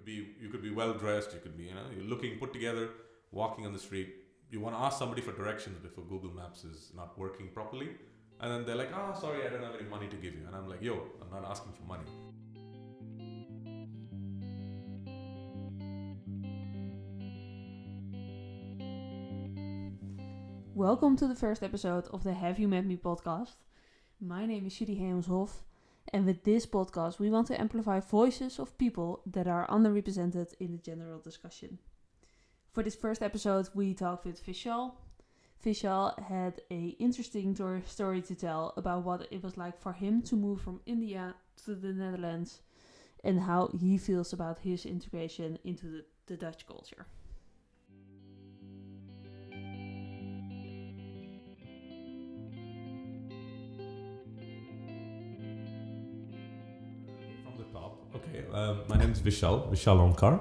you could be well dressed. You could be you're looking put together, walking on the street. You want to ask somebody for directions before Google Maps is not working properly, and then they're like, sorry, I don't have any money to give you, and I'm like, yo, I'm not asking for money. Welcome to the first episode of the Have You Met Me podcast. My name is Judy Hemelshoff, and with this podcast we want to amplify voices of people that are underrepresented in the general discussion. For this first episode we talked with Vishal. Vishal had an interesting story to tell about what it was like for him to move from India to the Netherlands and how he feels about his integration into the Dutch culture. Okay, my name is Vishal Onkhar.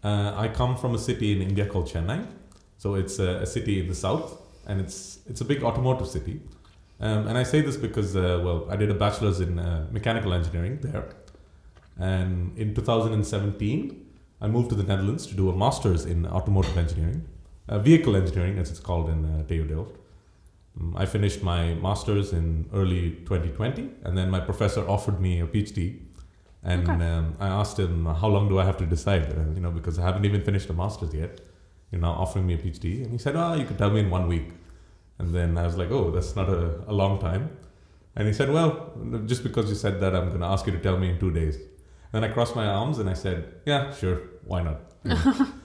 I come from a city in India called Chennai. So it's a city in the south, and it's a big automotive city. And I say this because, I did a bachelor's in mechanical engineering there. And in 2017, I moved to the Netherlands to do a master's in automotive engineering, vehicle engineering as it's called in TU Delft. I finished my master's in early 2020, and then my professor offered me a PhD. And I asked him, how long do I have to decide? Because I haven't even finished a master's yet. You're now offering me a PhD. And he said, you could tell me in 1 week. And then I was like, that's not a long time. And he said, well, just because you said that, I'm going to ask you to tell me in 2 days. Then I crossed my arms and I said, yeah, sure, why not?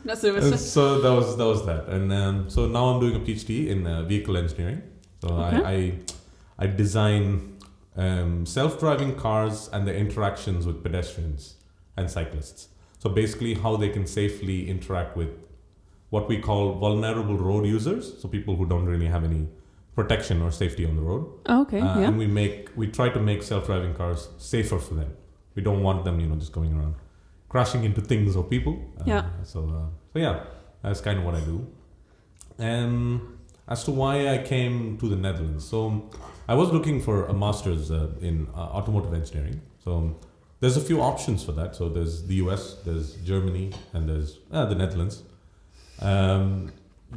That's it. So that was that. And so now I'm doing a PhD in vehicle engineering. So I design self-driving cars and the interactions with pedestrians and cyclists. So basically how they can safely interact with what we call vulnerable road users. So people who don't really have any protection or safety on the road. And we try to make self-driving cars safer for them. We don't want them, just going around crashing into things or people. So that's kind of what I do. As to why I came to the Netherlands. So I was looking for a master's in automotive engineering. So there's a few options for that. So there's the US, there's Germany, and there's the Netherlands.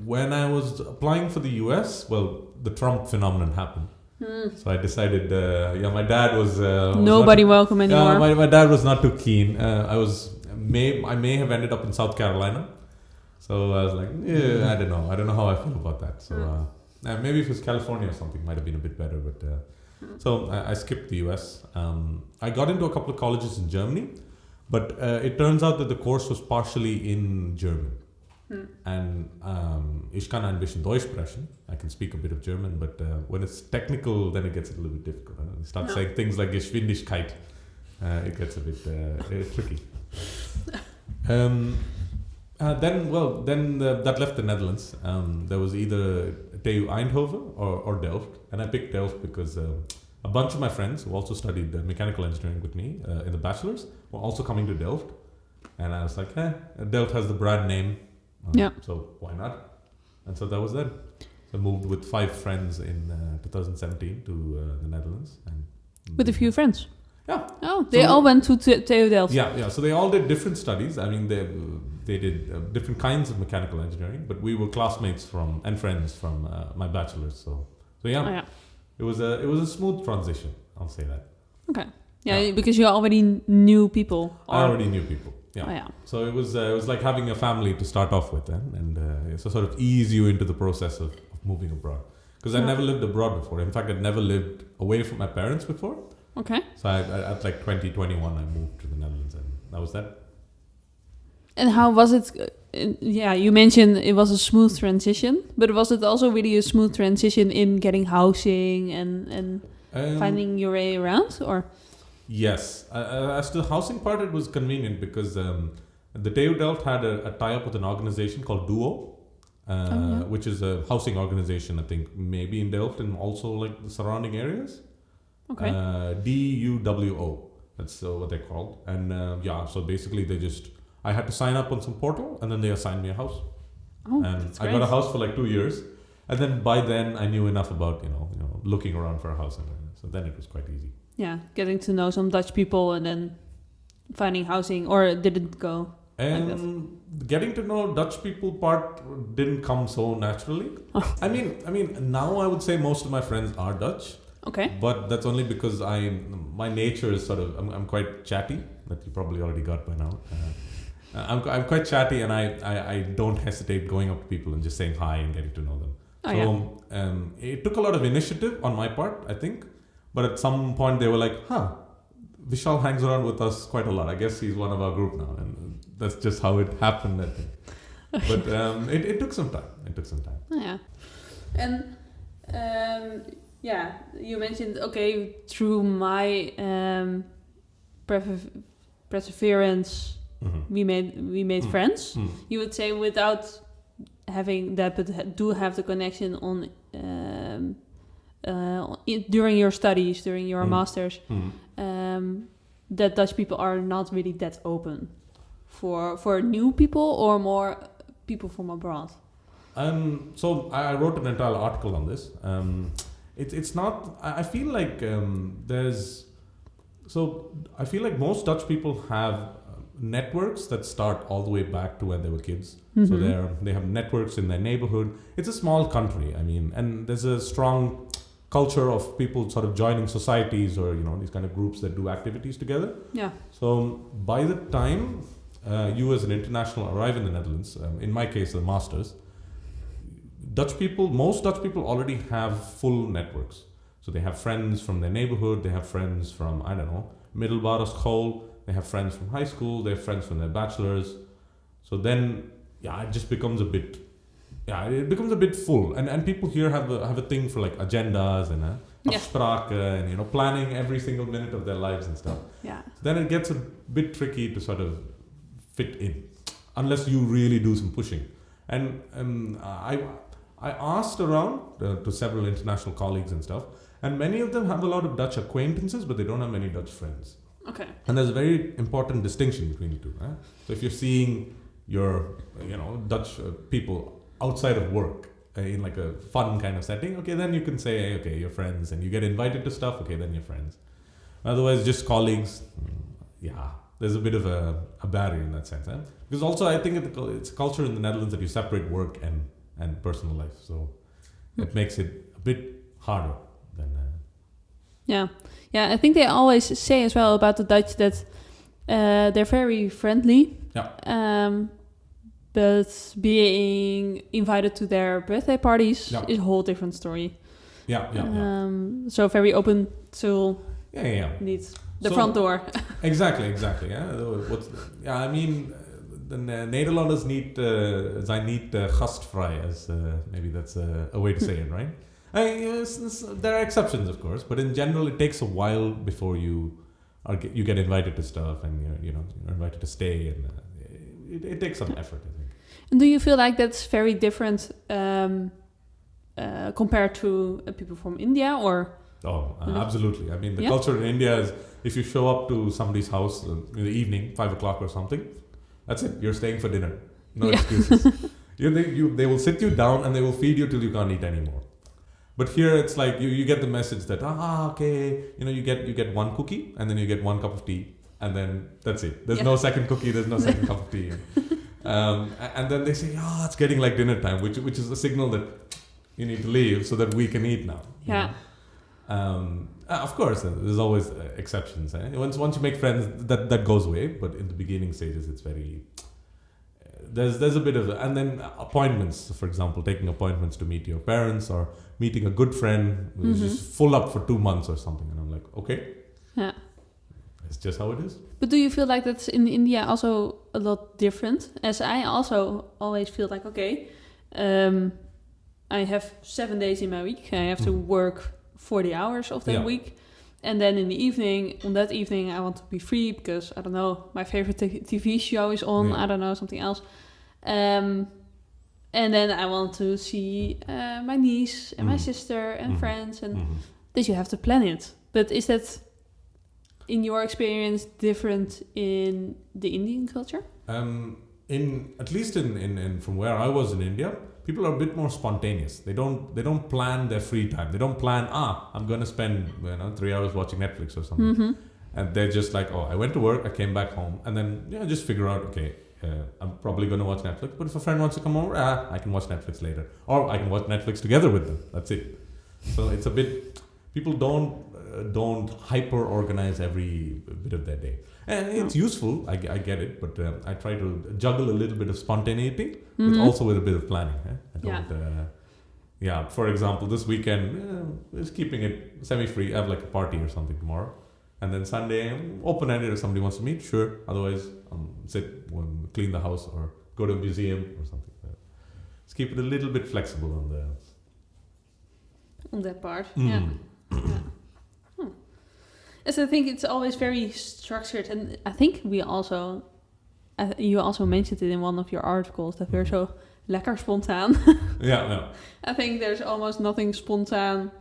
When I was applying for the US, the Trump phenomenon happened. So I decided, my dad was... Nobody welcome anymore. My dad was not too keen. I may have ended up in South Carolina. So I was like, I don't know. I don't know how I feel about that. So maybe if it was California or something, it might have been a bit better. But so I skipped the US. I got into a couple of colleges in Germany, but it turns out that the course was partially in German. And ich kann ein bisschen Deutsch sprechen. I can speak a bit of German, but when it's technical, then it gets a little bit difficult. You start saying things like Geschwindigkeit. It gets a bit tricky. Then that left the Netherlands. There was either TU Eindhoven or Delft, and I picked Delft because a bunch of my friends who also studied mechanical engineering with me in the bachelor's were also coming to Delft, and I was like, Delft has the brand name, so why not? And so that was that. So I moved with 5 friends in 2017 to the Netherlands. With a few friends? Yeah. Oh, they all went to TU Delft. Yeah. So they all did different studies. I mean, they did different kinds of mechanical engineering, but we were classmates and friends from my bachelor's. So yeah. It was a smooth transition. I'll say that. Okay. Yeah, because you already knew people. I already knew people. Yeah. Oh, yeah. So it was like having a family to start off with, and so sort of ease you into the process of moving abroad. Because I never lived abroad before. In fact, I'd never lived away from my parents before. Okay. So at like 2021, I moved to the Netherlands, and that was that. And how was it? You mentioned it was a smooth transition, but was it also really a smooth transition in getting housing and finding your way around, or? Yes. As to the housing part, it was convenient because the TU Delft had a tie-up with an organization called Duo, which is a housing organization, I think, maybe in Delft and also like the surrounding areas. Okay. DUWO. That's what they're called. And so basically I had to sign up on some portal, and then they assigned me a house. Oh, and that's I great. got a house for like 2 years. And then by then I knew enough about, looking around for a house. So then it was quite easy. Yeah, getting to know some Dutch people and then finding housing, or did it go? And getting to know Dutch people part didn't come so naturally. Oh. I mean, now I would say most of my friends are Dutch. Okay. But that's only because my nature is sort of, I'm quite chatty, that you probably already got by now. I'm quite chatty, and I don't hesitate going up to people and just saying hi and getting to know them. It took a lot of initiative on my part, I think. But at some point they were like, Vishal hangs around with us quite a lot. I guess he's one of our group now. And that's just how it happened, I think. But it took some time. Yeah. And you mentioned, through my perseverance, we made friends. You would say without having that, but do have the connection on during your studies, during your masters, that Dutch people are not really that open for new people or more people from abroad. So I wrote an entire article on this. It's not. I feel like I feel like most Dutch people have networks that start all the way back to when they were kids. So they have networks in their neighborhood. It's a small country. I mean, and there's a strong culture of people sort of joining societies or these kind of groups that do activities together. Yeah. So by the time you as an international arrive in the Netherlands, in my case, the masters. Most Dutch people already have full networks. So they have friends from their neighborhood, they have friends from, middelbare school, they have friends from high school, they have friends from their bachelors. So then, it just becomes a bit full. And people here have a thing for like agendas and afspraken and, planning every single minute of their lives and stuff. Yeah. So then it gets a bit tricky to sort of fit in, unless you really do some pushing. And I asked around to several international colleagues and stuff, and many of them have a lot of Dutch acquaintances, but they don't have many Dutch friends. Okay. And there's a very important distinction between the two. So if you're seeing your, Dutch people outside of work in like a fun kind of setting, okay, then you can say, okay, you're friends, and you get invited to stuff, okay, then you're friends. Otherwise, just colleagues, there's a bit of a barrier in that sense. Because also, I think it's a culture in the Netherlands that you separate work and personal life, so it makes it a bit harder than. I think they always say as well about the Dutch that they're very friendly. Yeah. But being invited to their birthday parties is a whole different story. Yeah. So very open to need the front door. Exactly. Yeah. I mean. The Nederlanders zijn niet gastvrij, as maybe that's a way to say it, right? There are exceptions, of course, but in general, it takes a while before you get invited to stuff, and you're invited to stay, and it takes some effort, I think. And do you feel like that's very different compared to people from India, or? Oh, absolutely. I mean, the culture in India is if you show up to somebody's house in the evening, 5 o'clock or something. That's it. You're staying for dinner. No excuses. They will sit you down and they will feed you till you can't eat anymore. But here it's like you get the message that okay, you get one cookie and then you get one cup of tea and then that's it. There's no second cookie. There's no second cup of tea. And then they say, it's getting like dinner time, which is a signal that you need to leave so that we can eat now. Yeah. Of course, there's always exceptions. Once you make friends, that goes away. But in the beginning stages, it's very there's a bit of and then appointments. For example, taking appointments to meet your parents or meeting a good friend who's just full up for 2 months or something. And I'm like, okay, it's just how it is. But do you feel like that's in India also a lot different? As I also always feel like, I have 7 days in my week. I have to work 40 hours of that week. And then in the evening, on that evening, I want to be free because, I don't know, my favorite TV show is on. I don't know, something else. And then I want to see my niece and my sister and friends. And that you have to plan it. But is that, in your experience, different in the Indian culture? At least in from where I was in India, people are a bit more spontaneous. They don't plan their free time. They don't plan, I'm going to spend 3 hours watching Netflix or something. And they're just like, I went to work, I came back home, and then just figure out, okay, I'm probably going to watch Netflix. But if a friend wants to come over, I can watch Netflix later, or I can watch Netflix together with them. That's it. So it's a bit. People don't hyper organize every bit of their day, and it's useful. I get it, but I try to juggle a little bit of spontaneity, but also with a bit of planning. I don't. For example, this weekend, just keeping it semi-free. I have like a party or something tomorrow. And then Sunday, open-ended if somebody wants to meet, sure. Otherwise, clean the house or go to a museum or something. Let's keep it a little bit flexible on that part. Yeah. As I think it's always very structured, and I think you also mentioned it in one of your articles that we're so lekker spontaan. Yeah. I think there's almost nothing spontaan.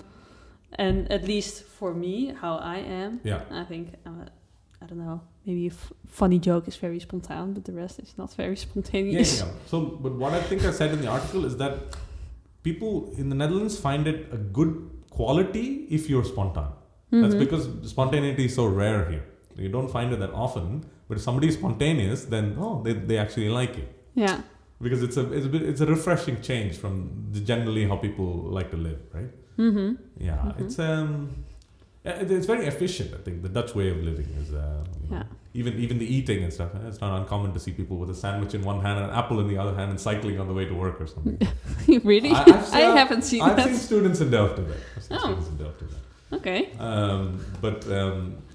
And at least for me, how I am, I think, I don't know, maybe a funny joke is very spontaneous, but the rest is not very spontaneous. Yeah. So, but what I think I said in the article is that people in the Netherlands find it a good quality if you're spontaneous. That's because spontaneity is so rare here. You don't find it that often, but if somebody is spontaneous, then, they actually like it. Yeah. Because it's a refreshing change from generally how people like to live, right? It's very efficient. I think the Dutch way of living is even the eating and stuff. It's not uncommon to see people with a sandwich in one hand and an apple in the other hand and cycling on the way to work or something. Really? I haven't seen that. I've seen students in Delft do that. Okay.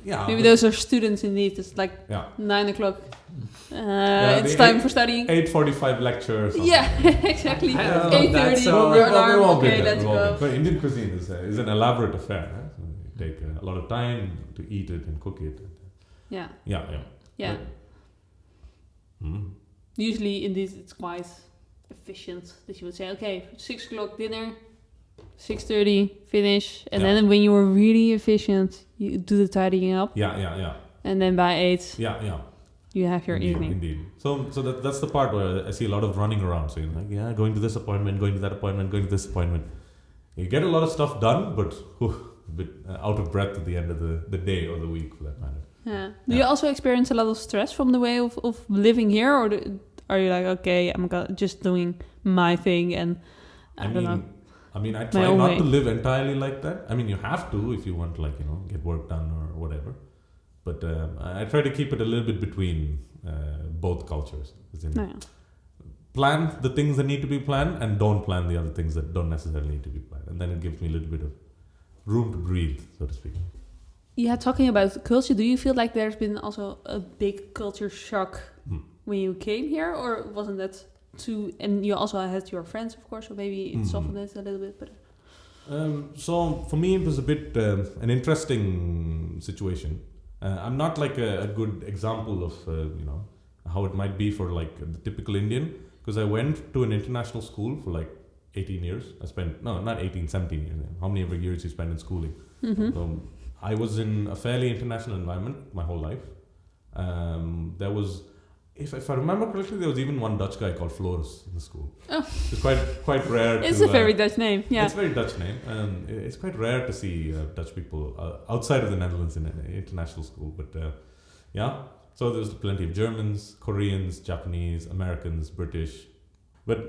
Maybe those are students indeed. It's like 9 o'clock. It's time for studying. 8:45 lecture. Or something. Yeah, exactly. 8:30. Okay, let's go. But Indian cuisine is an elaborate affair. Right? So you take a lot of time to eat it and cook it. Yeah. Usually, indeed, it's quite efficient. That you would say, okay, 6 o'clock dinner. 6:30 finish, and then when you are really efficient, you do the tidying up. Yeah. And then by 8, you have your evening. Indeed. So that's the part where I see a lot of running around. So you're like, going to this appointment, going to that appointment, going to this appointment. You get a lot of stuff done, but a bit out of breath at the end of the day or the week, for that matter. Yeah. Do you also experience a lot of stress from the way of living here, or are you like, okay, I'm just doing my thing, and I don't know. I mean, I try not to live entirely like that. I mean, you have to if you want to, get work done or whatever. But I try to keep it a little bit between both cultures. Plan the things that need to be planned and don't plan the other things that don't necessarily need to be planned. And then it gives me a little bit of room to breathe, so to speak. Yeah, talking about culture, do you feel like there's been also a big culture shock when you came here? Or wasn't that... and you also had your friends, of course, so maybe it softened it a little bit. But so for me, it was a bit an interesting situation. I'm not like a good example of how it might be for like the typical Indian, because I went to an international school for like 18 years. I spent not 18, 17 years. How many ever years you spend in schooling? So I was in a fairly international environment my whole life. There was. If I remember correctly, there was even one Dutch guy called Floris in the school. Oh. It's quite rare. It's a very Dutch name, yeah. It's a very Dutch name. It's quite rare to see Dutch people outside of the Netherlands in an international school. But so there was plenty of Germans, Koreans, Japanese, Americans, British. But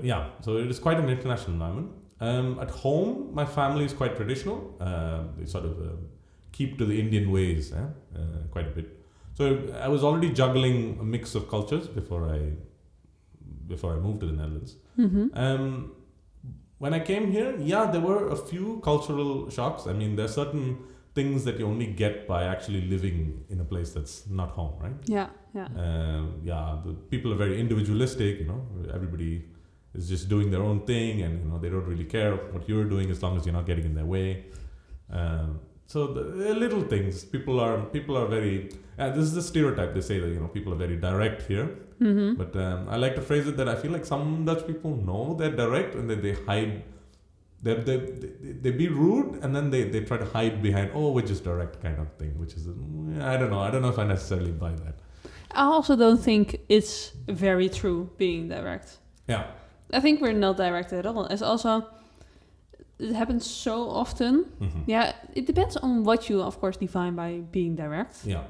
so it is quite an international environment. At home, my family is quite traditional. They sort of keep to the Indian ways quite a bit. So I was already juggling a mix of cultures before I moved to the Netherlands. When I came here, there were a few cultural shocks. I mean, there are certain things that you only get by actually living in a place that's not home, right? Yeah. The people are very individualistic. Everybody is just doing their own thing, and they don't really care what you're doing as long as you're not getting in their way. So the little things, people are very. This is the stereotype. They say that people are very direct here. But I like to phrase it that I feel like some Dutch people know they're direct and that they hide. They be rude and then they try to hide behind we're just direct kind of thing, which is I don't know if I necessarily buy that. I also don't think it's very true being direct. Yeah, I think we're not direct at all. It's also. It happens so often. Yeah, it depends on what you, of course, define by being direct. Yeah.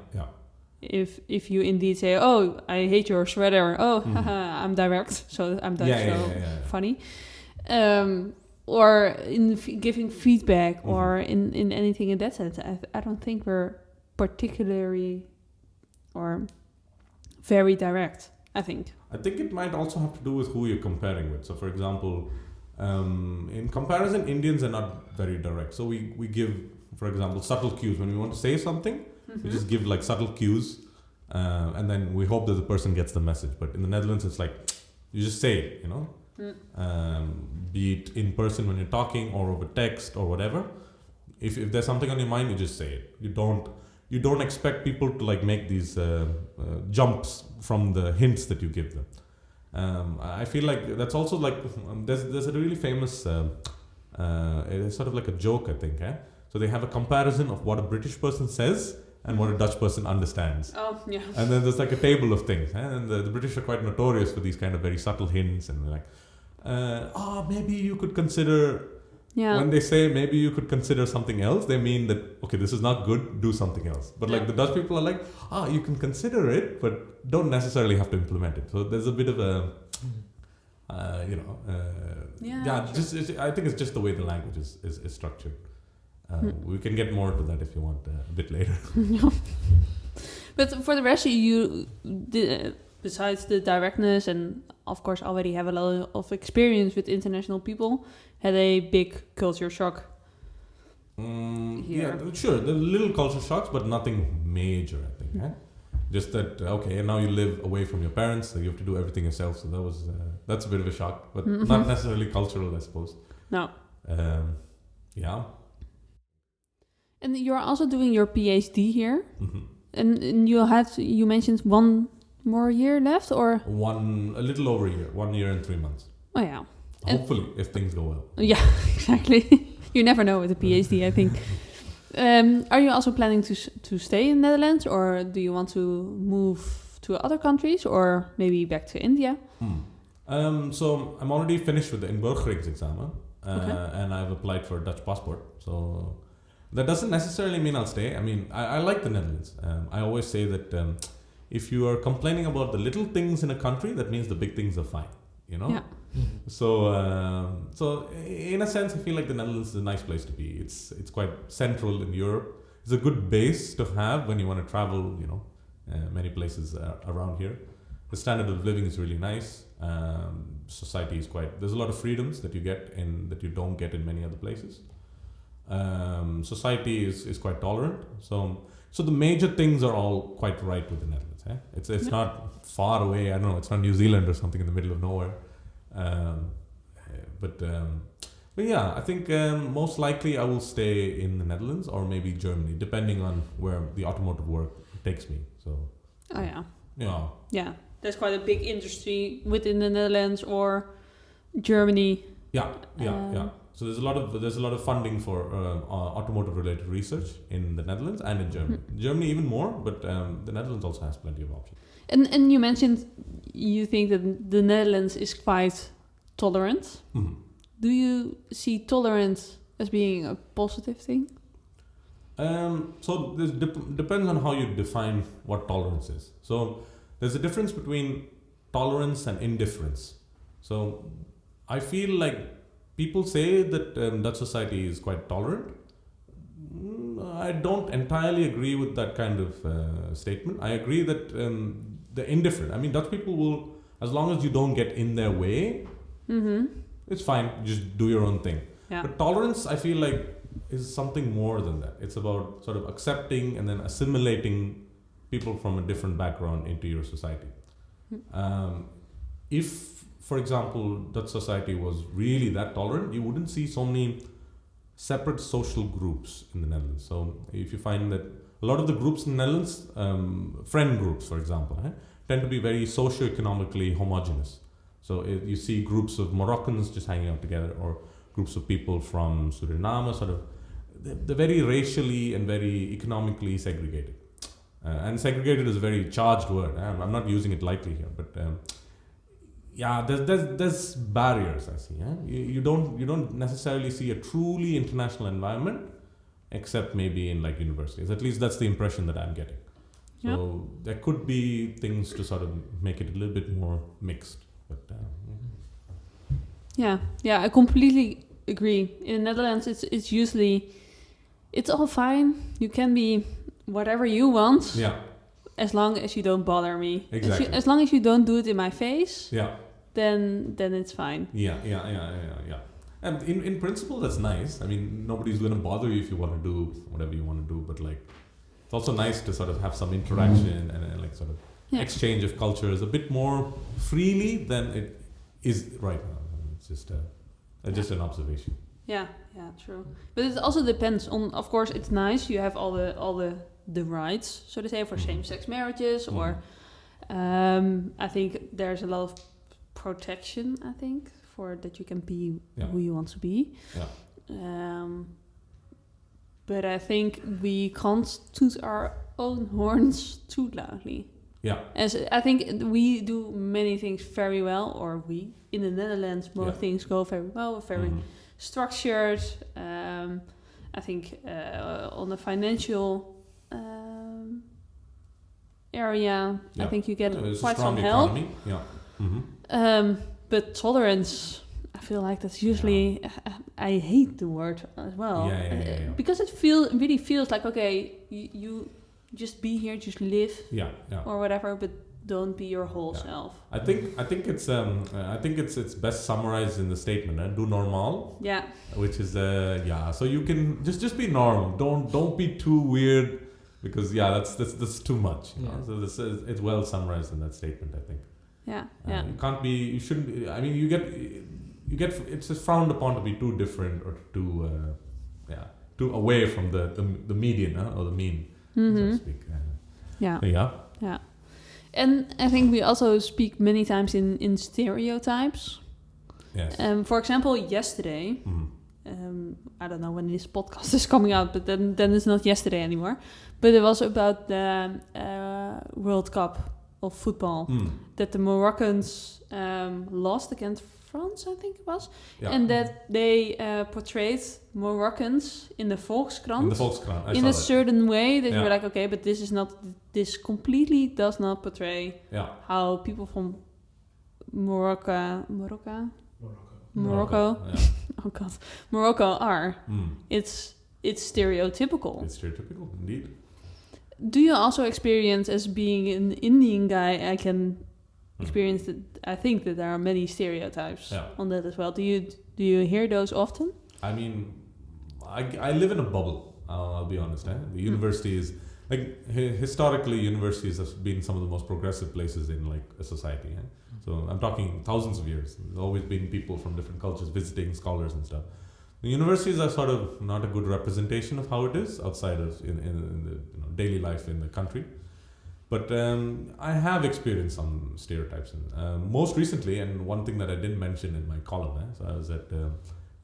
if you indeed say, oh, I hate your sweater, oh, haha, I'm direct, so I'm Dutch, funny. Or in giving feedback or in anything in that sense, I don't think we're particularly or very direct, I think. I think it might also have to do with who you're comparing with. So, for example, in comparison, Indians are not very direct. So we give, for example, subtle cues. When we want to say something, we just give like subtle cues, and then we hope that the person gets the message. But in the Netherlands, it's like, you just say it, you know? Be it in person when you're talking or over text or whatever. If there's something on your mind, you just say it. You don't expect people to like make these jumps from the hints that you give them. I feel like that's also like there's a really famous it's sort of like a joke, I think. So they have a comparison of what a British person says and what a Dutch person understands. Oh, yeah. And then there's like a table of things. And the British are quite notorious for these kind of very subtle hints. And they're like, maybe you could consider... Yeah. When they say maybe you could consider something else, they mean that, okay, this is not good, do something else. But like the Dutch people are like, you can consider it, but don't necessarily have to implement it. So there's a bit of a, I think it's just the way the language is structured. We can get more to that if you want a bit later. But for the rest, you besides the directness and of course already have a lot of experience with international people, had a big culture shock. Yeah, sure. There's little culture shocks, but nothing major, I think. Just that, okay, now you live away from your parents, so you have to do everything yourself. So that's a bit of a shock, but not necessarily cultural, I suppose. No. Yeah. And you're also doing your PhD here, and you mentioned 1 more year left, or a little over a year, 1 year and 3 months. Oh yeah. Hopefully, if things go well. Yeah, exactly. You never know with a PhD, I think. Are you also planning to stay in the Netherlands, or do you want to move to other countries, or maybe back to India? So I'm already finished with the inburgeringsexamen, and I've applied for a Dutch passport. So that doesn't necessarily mean I'll stay. I mean, I like the Netherlands. I always say that if you are complaining about the little things in a country, that means the big things are fine. You know? Yeah. So in a sense, I feel like the Netherlands is a nice place to be. It's quite central in Europe. It's a good base to have when you want to travel, you know, many places around here. The standard of living is really nice. Society is there's a lot of freedoms that you get that you don't get in many other places. Society is quite tolerant. So the major things are all quite right with the Netherlands. It's not far away. I don't know. It's not New Zealand or something in the middle of nowhere. But yeah, I think most likely I will stay in the Netherlands or maybe Germany, depending on where the automotive work takes me. So. Oh yeah. Yeah. Yeah, there's quite a big industry within the Netherlands or Germany. Yeah. So there's a lot of funding for automotive related research in the Netherlands and in Germany. Germany even more, but the Netherlands also has plenty of options. And you mentioned you think that the Netherlands is quite tolerant. Do you see tolerance as being a positive thing? So this depends on how you define what tolerance is. So there's a difference between tolerance and indifference. So I feel like people say that Dutch society is quite tolerant. I don't entirely agree with that kind of statement. I agree that they're indifferent. I mean, Dutch people will, as long as you don't get in their way, it's fine. Just do your own thing. Yeah. But tolerance, I feel like, is something more than that. It's about sort of accepting and then assimilating people from a different background into your society. If, for example, Dutch society was really that tolerant, you wouldn't see so many separate social groups in the Netherlands. So if you find that a lot of the groups in the Netherlands, friend groups, for example, tend to be very socio-economically homogenous. So you see groups of Moroccans just hanging out together, or groups of people from Suriname, they're very racially and very economically segregated. And segregated is a very charged word. I'm not using it lightly here, but there's barriers, I see. You don't necessarily see a truly international environment, except maybe in like universities. At least that's the impression that I'm getting. So there could be things to sort of make it a little bit more mixed. But I completely agree. In the Netherlands, it's usually it's all fine. You can be whatever you want. Yeah. As long as you don't bother me. Exactly. As long as you don't do it in my face. Yeah. Then it's fine. Yeah. And in principle, that's nice. I mean, nobody's going to bother you if you want to do whatever you want to do. But like, it's also nice to sort of have some interaction and like sort of exchange of cultures a bit more freely than it is right now. It's just an observation. Yeah, true. But it also depends on. Of course, it's nice. You have all the rights, so to say, for same-sex marriages, or I think there's a lot of protection. I think for that you can be who you want to be. Yeah. But I think we can't toot our own horns too loudly. Yeah. As I think we do many things very well, or we in the Netherlands most things go very well, very structured. I think on the financial area, I think you get quite some help. Economy. Yeah. But tolerance, I feel like that's usually I hate the word as well. Because it really feels like you just be here, just live, or whatever, but don't be your whole self. I think it's best summarized in the statement. Do normal. Yeah. Which is So you can just be normal. Don't be too weird, because that's too much. You know? So it's well summarized in that statement, I think. Yeah. You can't be. You shouldn't be. I mean, you get. It's just frowned upon to be too different or too away from the median or the mean, so to speak. Yeah. And I think we also speak many times in stereotypes. Yes. For example, yesterday, I don't know when this podcast is coming out, but then it's not yesterday anymore. But it was about the World Cup of football that the Moroccans lost against France, I think it was, and that they portrayed Moroccans in the Volkskrant, in a certain way that you were like, okay, but this completely does not portray how people from Morocco, oh god, Morocco are. It's stereotypical. It's stereotypical, indeed. Do you also experience, as being an Indian guy, I can experience that? I think that there are many stereotypes on that as well. Do you hear those often? I mean, I live in a bubble. I'll be honest. The university is like historically, universities have been some of the most progressive places in like a society. So I'm talking thousands of years. There's always been people from different cultures visiting, scholars and stuff. The universities are sort of not a good representation of how it is outside of in the daily life in the country. But I have experienced some stereotypes. Most recently, and one thing that I didn't mention in my column, so I was at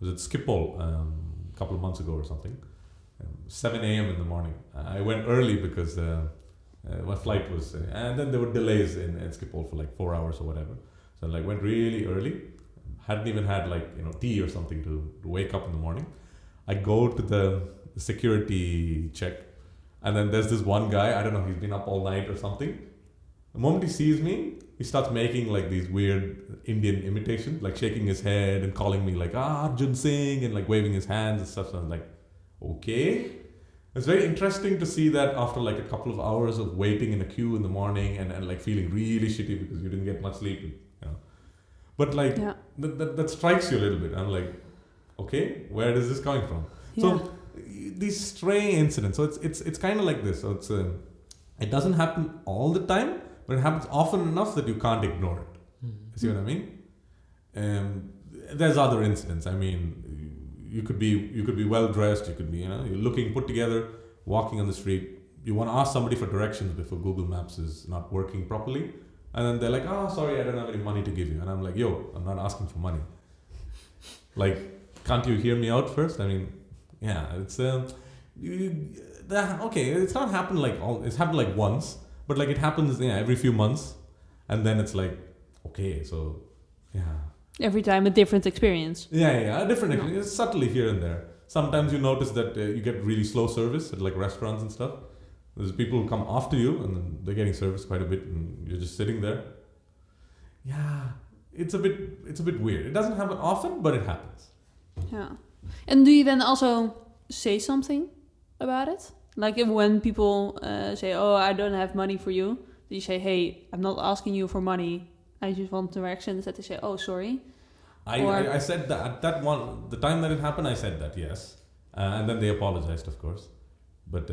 Schiphol a couple of months ago or something, 7 a.m. in the morning. I went early because my flight was, and then there were delays in Schiphol for like 4 hours or whatever. So I went really early. Hadn't even had tea or something to wake up in the morning. I go to the security check, and then there's this one guy, I don't know, he's been up all night or something. The moment he sees me, he starts making like these weird Indian imitations, like shaking his head and calling me like Arjun Singh and like waving his hands and stuff. So I was like, okay. It's very interesting to see that after like a couple of hours of waiting in a queue in the morning and like feeling really shitty because you didn't get much sleep. But like that strikes you a little bit. I'm like, okay, where is this coming from? Yeah. So these stray incidents. So it's kind of like this. So it doesn't happen all the time, but it happens often enough that you can't ignore it. See what I mean? There's other incidents. I mean, you could be well dressed. You could be you're looking put together, walking on the street. You want to ask somebody for directions before Google Maps is not working properly. And then they're like, sorry, I don't have any money to give you. And I'm like, I'm not asking for money. Like, can't you hear me out first? I mean, it's it's not happened it's happened like once, but like it happens every few months, and then it's like, okay, so every time a different experience. A different experience, subtly here and there. Sometimes you notice that you get really slow service at like restaurants and stuff. There's people who come after you and then they're getting serviced quite a bit and you're just sitting there. Yeah, it's a bit weird. It doesn't happen often, but it happens. Yeah. And do you then also say something about it? Like if when people say, oh, I don't have money for you, do you say, hey, I'm not asking you for money, I just want directions, that they say, oh, sorry? I said that at that one, the time that it happened, I said that, yes. And then they apologized, of course. But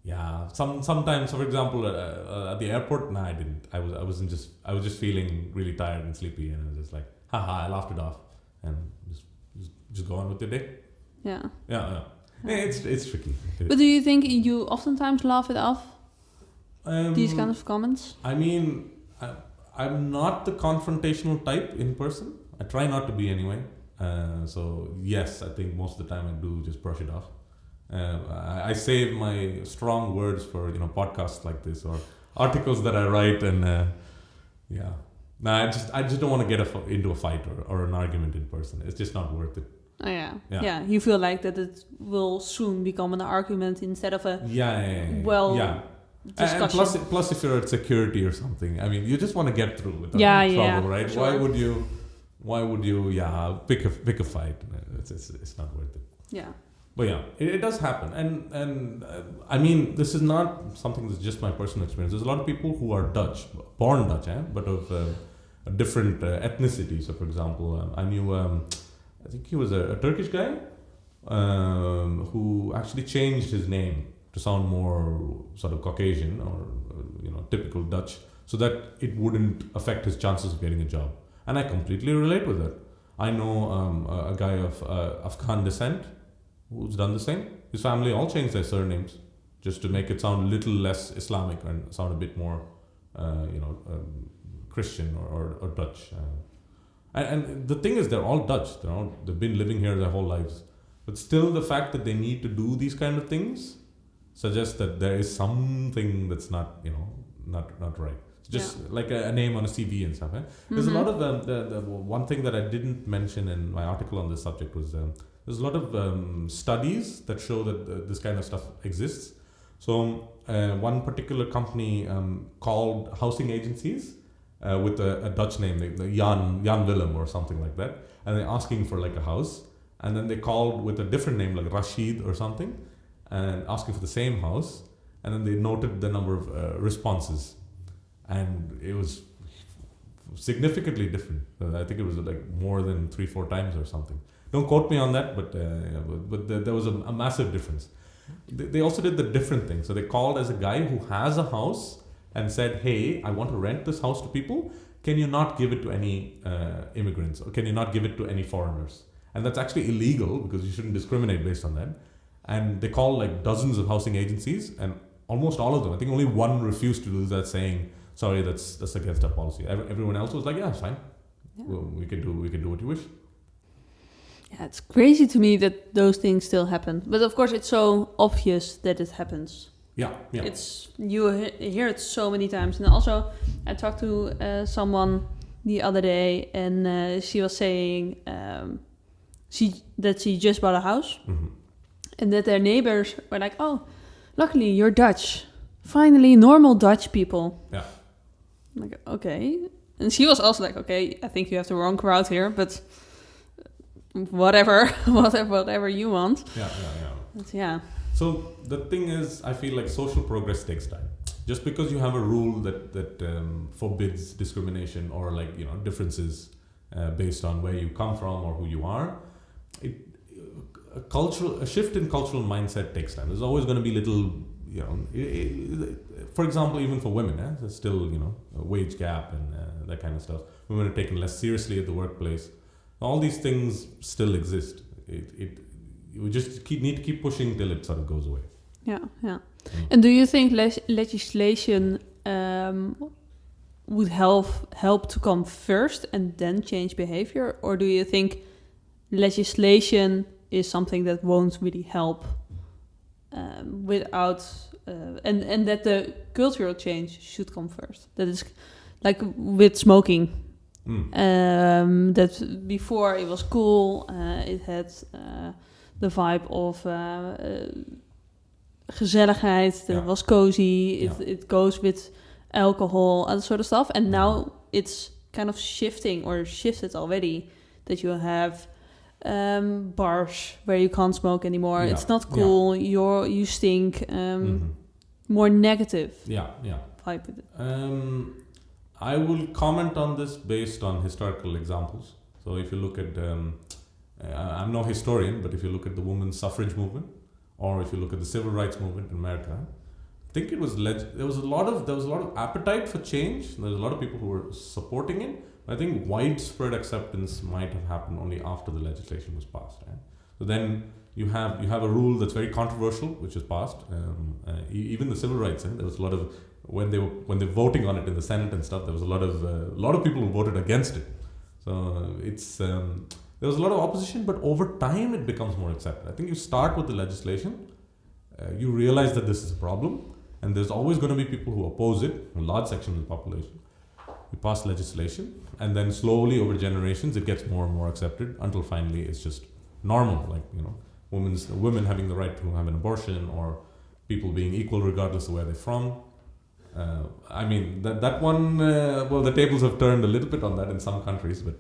yeah, sometimes, for example, at the airport, I didn't. I was just feeling really tired and sleepy, and I was just like, haha, I laughed it off, and just go on with the day. Yeah. Yeah. It's tricky. But do you think you oftentimes laugh it off? These kind of comments? I mean, I'm not the confrontational type in person. I try not to be anyway. So yes, I think most of the time I do just brush it off. I save my strong words for podcasts like this or articles that I write, and yeah. No, I just don't want to get into a fight or an argument in person. It's just not worth it. Oh yeah. You feel like that it will soon become an argument instead of a discussion. And plus, if you're at security or something, I mean, you just want to get through without trouble, right? Sure. Why would you pick a fight? It's not worth it. Yeah. But yeah, it does happen, and I mean, this is not something that's just my personal experience. There's a lot of people who are born Dutch, but of a different ethnicity. So, for example, I knew, I think he was a Turkish guy who actually changed his name to sound more sort of Caucasian or typical Dutch, so that it wouldn't affect his chances of getting a job. And I completely relate with that. I know a guy of Afghan descent who's done the same. His family all changed their surnames just to make it sound a little less Islamic and sound a bit more, Christian or Dutch. And the thing is, they're all Dutch. They've been living here their whole lives. But still, the fact that they need to do these kind of things suggests that there is something that's not right. Just like a name on a CV and stuff. There's a lot of the one thing that I didn't mention in my article on this subject was there's a lot of studies that show that this kind of stuff exists. So one particular company called housing agencies with a Dutch name, like Jan Willem or something like that, and they're asking for like a house, and then they called with a different name like Rashid or something, and asking for the same house, and then they noted the number of responses, and it was significantly different. I think it was like more than 3-4 times or something. Don't quote me on that, but there was a massive difference. They also did the different thing. So they called as a guy who has a house and said, hey, I want to rent this house to people. Can you not give it to any immigrants? Or can you not give it to any foreigners? And that's actually illegal because you shouldn't discriminate based on that. And they called like dozens of housing agencies, and almost all of them, I think only one refused to do that, saying, sorry, that's against our policy. Everyone else was like, yeah, it's fine. Yeah. Well, we can do what you wish. Yeah, it's crazy to me that those things still happen. But of course, it's so obvious that it happens. Yeah. You hear it so many times. And also, I talked to someone the other day, and she was saying that she just bought a house, and that their neighbors were like, "Oh, luckily you're Dutch. Finally, normal Dutch people." Yeah. I'm like, okay. And she was also like, "Okay, I think you have the wrong crowd here, but." Whatever you want. Yeah. But yeah. So the thing is, I feel like social progress takes time. Just because you have a rule that forbids discrimination or differences based on where you come from or who you are, a shift in cultural mindset takes time. There's always going to be little, for example, even for women, there's still a wage gap and that kind of stuff. Women are taken less seriously at the workplace. All these things still exist. We just need to keep pushing till it sort of goes away. Yeah. And do you think legislation would help to come first and then change behavior, or do you think legislation is something that won't really help without and that the cultural change should come first? That is like with smoking. That before it was cool, it had the vibe of gezelligheid, that it was cozy, it goes with alcohol, and sort of stuff. And now it's kind of shifted already, that you have bars where you can't smoke anymore. It's not cool. You stink. More negative. Vibe with it. I will comment on this based on historical examples. So if you look at, I'm no historian, but if you look at the women's suffrage movement, or if you look at the civil rights movement in America, I think it was there was a lot of appetite for change. There was a lot of people who were supporting it. I think widespread acceptance might have happened only after the legislation was passed. Right? So then you have a rule that's very controversial, which is passed. Even the civil rights, there was a lot of when they were voting on it in the Senate and stuff. There was a lot of people who voted against it. So there was a lot of opposition, but over time it becomes more accepted. I think you start with the legislation, you realize that this is a problem, and there's always going to be people who oppose it, a large section of the population. You pass legislation, and then slowly over generations it gets more and more accepted until finally it's just normal, like women having the right to have an abortion, or people being equal regardless of where they're from. I mean that one. The tables have turned a little bit on that in some countries, but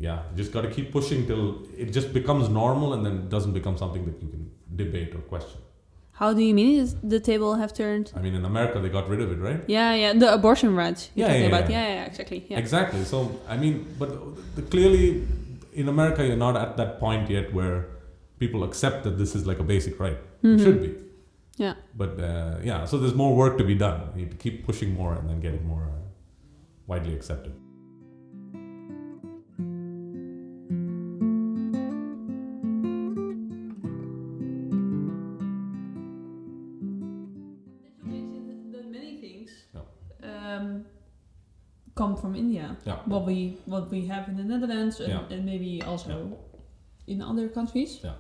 you just got to keep pushing till it just becomes normal, and then it doesn't become something that you can debate or question. How do you mean is the table have turned? I mean, in America they got rid of it, right? Yeah, the abortion rights you're talking about. Yeah, exactly. Yeah. Exactly. So I mean, but clearly in America you're not at that point yet where people accept that this is like a basic right. It should be. Yeah. But so there's more work to be done. You need to keep pushing more and then get it more widely accepted. Come from India. Yeah. What we have in the Netherlands and maybe also in other countries. Yeah.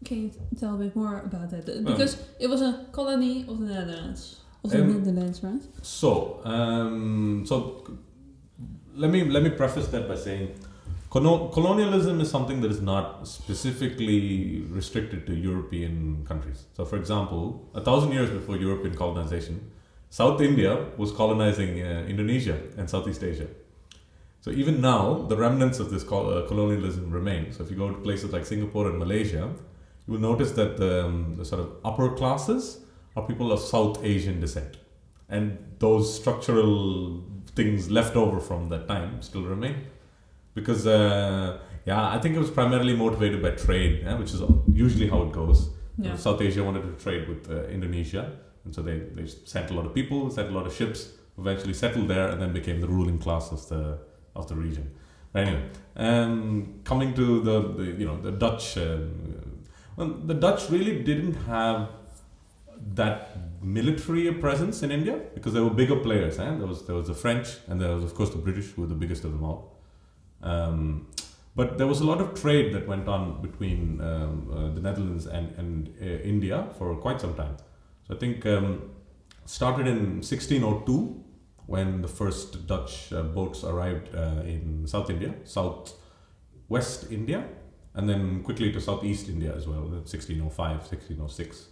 Can you tell a bit more about that? Because it was a colony of the Netherlands. Of the Netherlands, right? So let me preface that by saying colonialism is something that is not specifically restricted to European countries. So for example, 1,000 years before European colonization, South India was colonizing Indonesia and Southeast Asia. So even now, the remnants of this colonialism remain. So if you go to places like Singapore and Malaysia, you will notice that the sort of upper classes are people of South Asian descent. And those structural things left over from that time still remain. Because, I think it was primarily motivated by trade, which is usually how it goes. Yeah. South Asia wanted to trade with Indonesia. And so they sent a lot of people, sent a lot of ships, eventually settled there, and then became the ruling class of the region. But anyway, coming to the Dutch, the Dutch really didn't have that military presence in India because there were bigger players. There was the French, and there was of course the British, who were the biggest of them all. But there was a lot of trade that went on between the Netherlands and India for quite some time. So I think started in 1602 when the first Dutch boats arrived in South India, Southwest India, and then quickly to Southeast India as well, in 1605, 1606.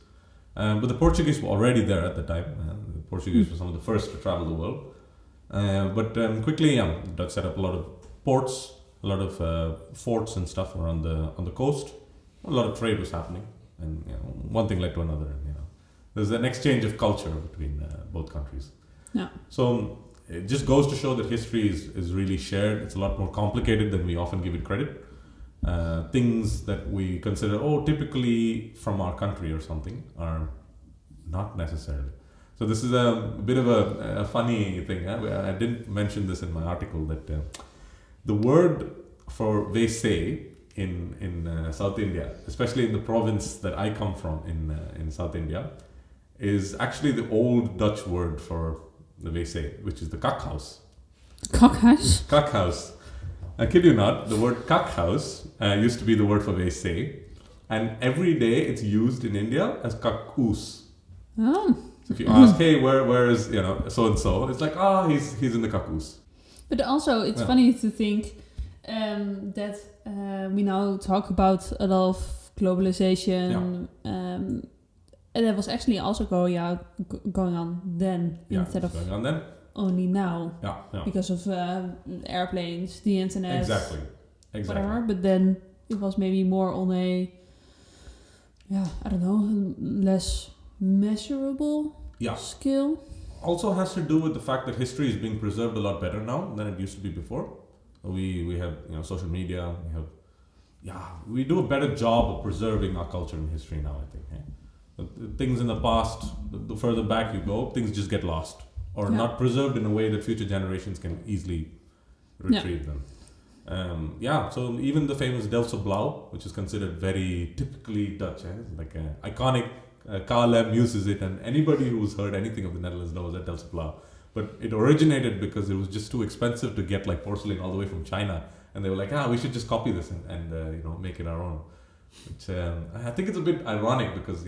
But the Portuguese were already there at the time. The Portuguese were some of the first to travel the world. But quickly, the Dutch set up a lot of ports, a lot of forts and stuff around on the coast. A lot of trade was happening, and one thing led to another. And, there's an exchange of culture between both countries. Yeah. So it just goes to show that history is really shared. It's a lot more complicated than we often give it credit. Things that we consider, typically from our country or something, are not necessarily. So this is a bit of a funny thing. I didn't mention this in my article, that the word for WC in South India, especially in the province that I come from in South India, is actually the old Dutch word for the WC, which is the kakhuis. Kakhuis? Kakhuis. I kid you not, the word kakhuis used to be the word for WC, and every day it's used in India as kakoos. Oh. So if you ask, hey, where is so and so, it's like, he's in the kakoos. But also, it's funny to think that we now talk about a lot of globalization, and that was actually also going on then instead of going on then. only now. Yeah. Because of airplanes, the internet, Exactly. whatever. But then it was maybe more on a, I don't know, less measurable skill. Also has to do with the fact that history is being preserved a lot better now than it used to be before. We have social media. We do a better job of preserving our culture and history now, I think. The things in the past, the further back you go, things just get lost or not preserved in a way that future generations can easily retrieve them. So even the famous Delftse Blauw, which is considered very typically Dutch, like iconic, KLM uses it, and anybody who's heard anything of the Netherlands knows that Delftse Blauw. But it originated because it was just too expensive to get like porcelain all the way from China, and they were like, we should just copy this and make it our own. Which I think it's a bit ironic because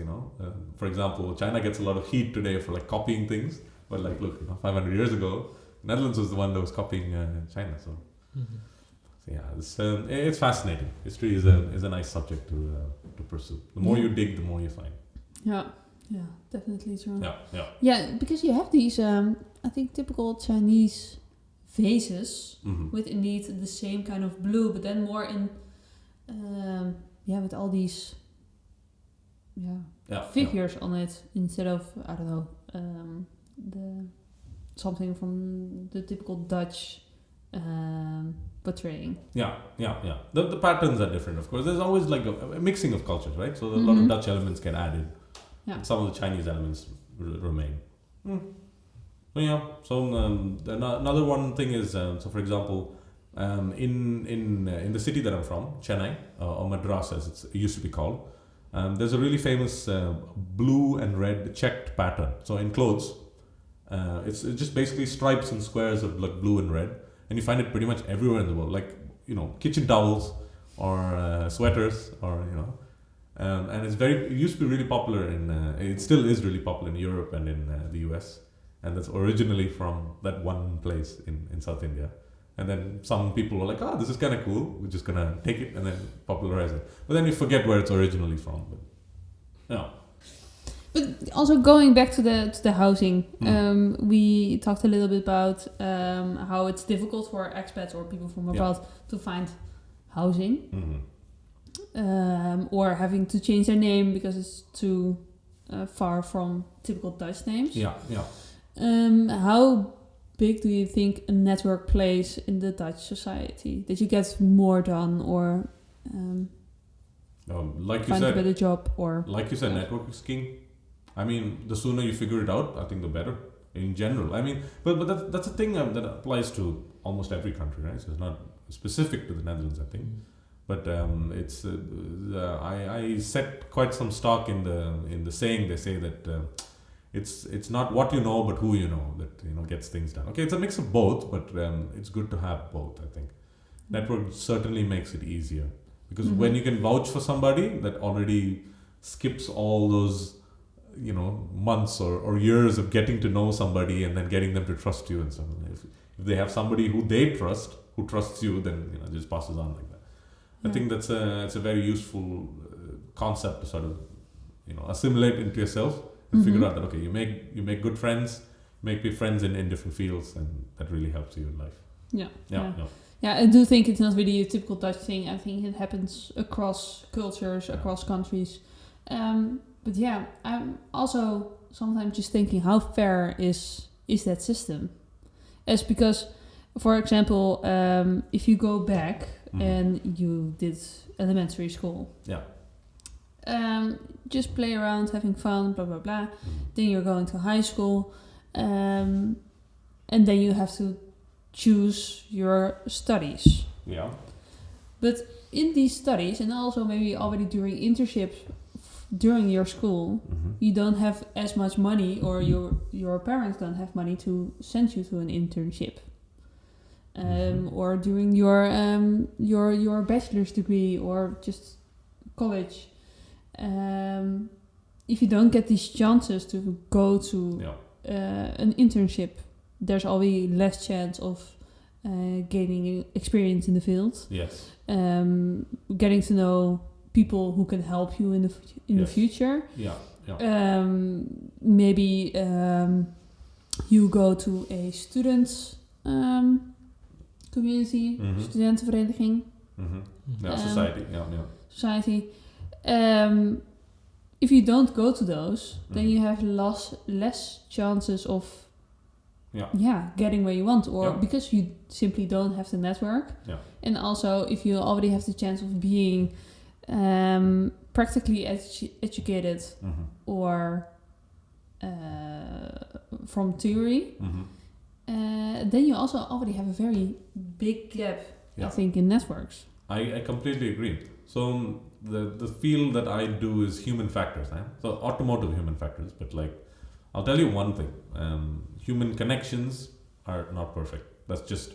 for example, China gets a lot of heat today for like copying things, but like look, 500 years ago, Netherlands was the one that was copying China. So. Mm-hmm. It's fascinating. History is a nice subject to pursue. The more you dig, the more you find. Yeah, definitely true. Yeah, because you have these, I think, typical Chinese vases with indeed the same kind of blue, but then more in, with all these, figures on it instead of, I don't know, something from the typical Dutch. Portraying. The patterns are different, of course. There's always like a mixing of cultures, right? So a lot of Dutch elements get added. Yeah. Some of the Chinese elements remain. Another one thing is, for example, in the city that I'm from, Chennai, or Madras as it used to be called, there's a really famous blue and red checked pattern. So in clothes, it's just basically stripes and squares of like blue and red. And you find it pretty much everywhere in the world, like kitchen towels or sweaters, or and it used to be really popular it still is really popular in Europe and in the US, and that's originally from that one place in South India. And then some people were like, this is kind of cool, we're just gonna take it and then popularize it. But then you forget where it's originally from. But also going back to the housing, we talked a little bit about how it's difficult for expats or people from abroad to find housing, or having to change their name because it's too far from typical Dutch names. How big do you think a network plays in the Dutch society? That you get more done, or find a better job, or like you said, network is king. I mean, the sooner you figure it out, I think the better in general. I mean, but that's a thing that applies to almost every country, right? So it's not specific to the Netherlands, I think. But I set quite some stock in the saying. They say that it's not what you know, but who you know that gets things done. Okay, it's a mix of both, but it's good to have both, I think. Network certainly makes it easier because when you can vouch for somebody, that already skips all those months or years of getting to know somebody and then getting them to trust you and so on. If they have somebody who they trust, who trusts you, then it just passes on like that. I think it's a very useful concept to sort of assimilate into yourself and figure out that you make good friends, make friends in different fields, and that really helps you in life. Yeah, I do think it's not really a typical Dutch thing. I think it happens across cultures, across countries. But I'm also sometimes just thinking, how fair is that system? As because, for example, if you go back and you did elementary school, just play around, having fun, blah blah blah. Then you're going to high school, and then you have to choose your studies. Yeah. But in these studies, and also maybe already during internships during your school, you don't have as much money, or your parents don't have money to send you to an internship. Or during your bachelor's degree or just college, if you don't get these chances to go to an internship, there's always less chance of gaining experience in the field. Yes. Getting to know people who can help you in the future. Yeah. Maybe you go to a students community, studentenvereniging. Society. Society. If you don't go to those, then you have less chances of getting where you want, or because you simply don't have the network. Yeah. And also, if you already have the chance of being practically educated or from theory, then you also already have a very big gap, I think, in networks. I completely agree. So the field that I do is human factors, so automotive human factors. But like, I'll tell you one thing: human connections are not perfect. That's just